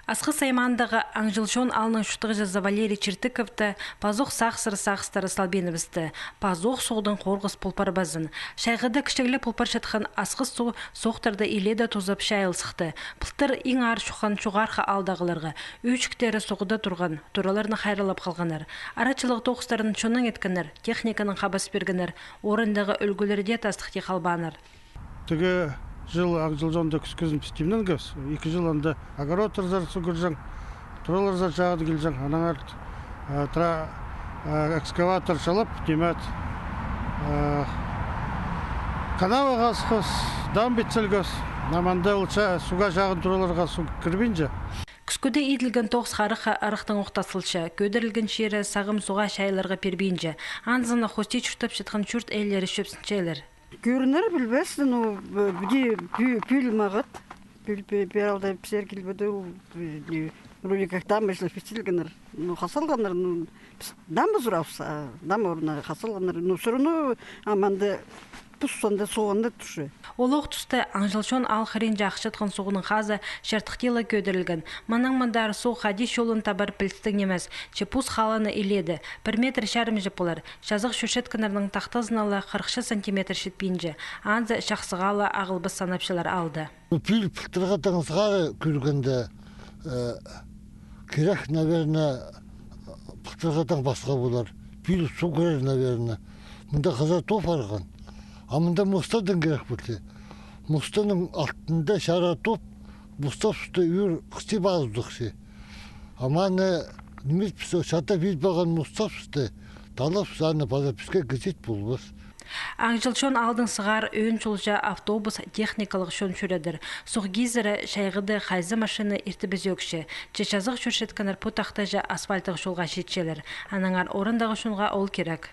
Асқы саймандағы аңжылшон алның шұтығы жаза Валерий Чертыковты пазоқ сақсыры салбенібісті. Пазоқ соғдың қорғыз пұлпар базын. Шайғыды кішігілі пұлпар шатқан асқы соқтырды иледі тозып шайыл сықты. Пұлтыр иң ар шуқан шуғарқа алдағыларға. Үчіктері соғыда тұрған, тураларны қайрылап қалғанар. Арачылық тоқыстарын шонын еткінір, техниканың қабас бергінір, орындағы үлгілерде тастықты қалбаныр. Жыл аңжылжонда күскізін пістемнен көз. 2 жыл анда огород ырзар сүгіржің, тұраларзар жағады келжің. Анаңар экскаватор шалып, демет. Канава ғасқыз, дам бетсел көз. Наманда ұлша суға жағын тұраларға су кірбейінже. Күскөде еділген тоғыз қарыққа арықтың оқтасылшы, көдірілген шері сағым суға шайларға пербейінже. Анзына хости чүртіп шетқан чүрт әйлері шөпсіншелер. Görünür bilmezsin o pül mağat pül alda pişer kilbede o böyle kaktan mesela pişirgenler no hasalganlar no dam buzurafsa dam oruna hasalganlar no sorunu amanda pussanda soğanda tuşu. Олық тұсты аңжылшон алқырин жақшытқын соғының қазы шертіқтелі көдірілген. Манаңмандар соқ хадиш жолын табар пілістің емес. Чепус халаны иледі. 1 метр шәрім жеп болар. Жазық шөшеткінердің тақтызыналы 40 сантиметр шетпейінже. Анзы шақсығалы ағылбы санапшылар алды. Піл пілтірғатыңызға көргенде керек, наверное, пілтірғатың басқа болар. Піл су көрер, наверное. Мұнда қаза топ арған. Амында мұстадың керек бұлде. Мұстаның алтында шара топ, мұстап сұсты үйір қысты бағыздықсы. Аманы немет пісі шата бейд баған мұстап сұсты, талап сұсаны база піске кезет болбас. Аңжылшон алдың сығар өң чолжа автобус техникалық шон шөредір. Соқ гизірі шайғыды қайзы машины ертібіз өкші. Чешазық шөршеткінір потақтажа асфальтық жолға жетшелер. Анаңар орындағы шонға ол керек.